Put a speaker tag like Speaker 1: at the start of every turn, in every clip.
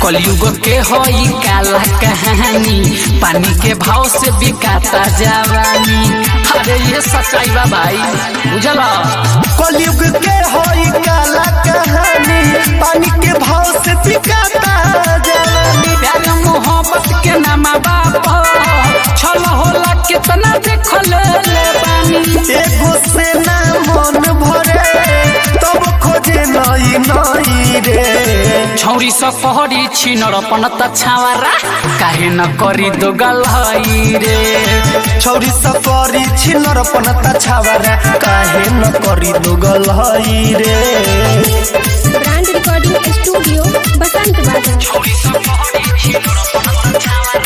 Speaker 1: कलयुग के होई काला कहानी, पानी के भाव से बिकाता जवानी। अरे ये सच्चाई बा भाई, बुझला।
Speaker 2: कलयुग के होई काला कहानी, पानी के भाव से बिकाता जवानी।
Speaker 1: प्यार मोहब्बत के नामा बाप छल होला कितना देखल ले बानी।
Speaker 2: एगो से ना मन भरे तब खोजे नई नई रे।
Speaker 1: छौरी सफहरी छिनरपन त छावरा, काहे न करी दो गलहई रे।
Speaker 2: छौरी सफरी छिनरपन त छावरा, काहे न करी दो गलहई रे।
Speaker 3: ब्रांड रिकॉर्डिंग स्टूडियो बसंत बाजार।
Speaker 1: छौरी सफहरी छिनरपन त छावरा,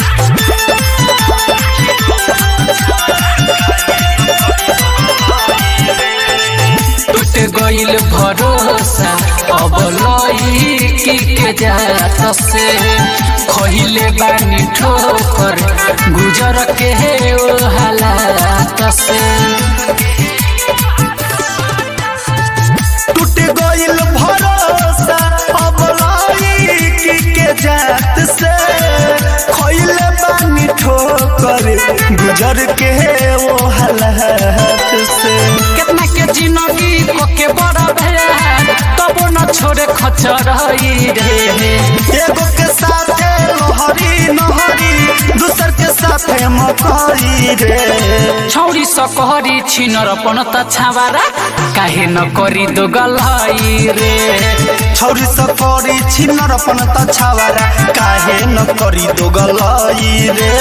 Speaker 1: टूट गइल भरोसा अब लईकी के जात से। खहिले बानी ठोकर गुजर के ओ हालात से।
Speaker 2: टूट गइल भरोसा अब लईकी के जात से। खइले बानी ठोकर गुजर के ओ हालात से।
Speaker 1: कितना के जिंदगी को के बड़ा भेद तब न छोड़े खचर रे।
Speaker 2: एगो के साथे लोहरी नहरी, दूसर के साथे मकई रे।
Speaker 1: छौरी सकहरी छिनरपन त छावरा, काहे न करी दो गलहई रे।
Speaker 2: छौरी सफरी छिनरपन त छावरा, काहे न करी दो गलई रे।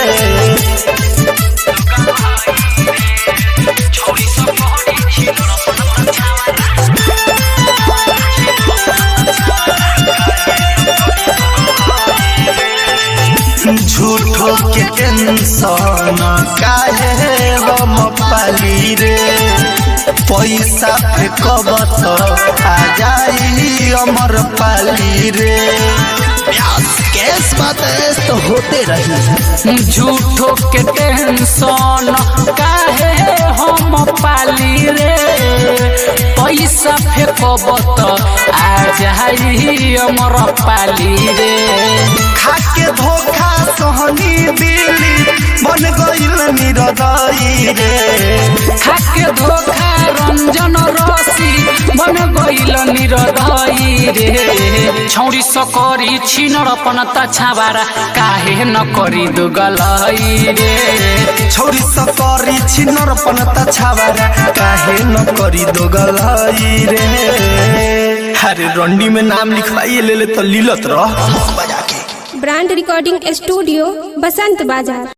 Speaker 1: छौरी सकहरी छिनरपन त छावरा,
Speaker 2: झूठो के टेंशन काहे हम पाली रे। पैसा फेंकब त आ जाई अमर पाली रे। केस बात तो होते रही।
Speaker 1: झूठो के टेंशन काहे हम पाली रे। पैसा फेंकब त आ जाई अमर पाली रे।
Speaker 2: खाके धोखा सोहनी दिली बन गइल निरदई रे।
Speaker 1: खाके धोखा रंजन रसी बन गइल निरदई रे। छौरी सकरी छिनरपन त छावरा, काहे न करी दो गलहई रे।
Speaker 2: छौरी सकरी छिनरपन त छावरा, काहे न करी दो गलई रे। अरे रंडी में नाम लिखवाइए ले ले तो लीलत रह बजा के।
Speaker 3: ब्रांड रिकॉर्डिंग स्टूडियो बसंत बाजार।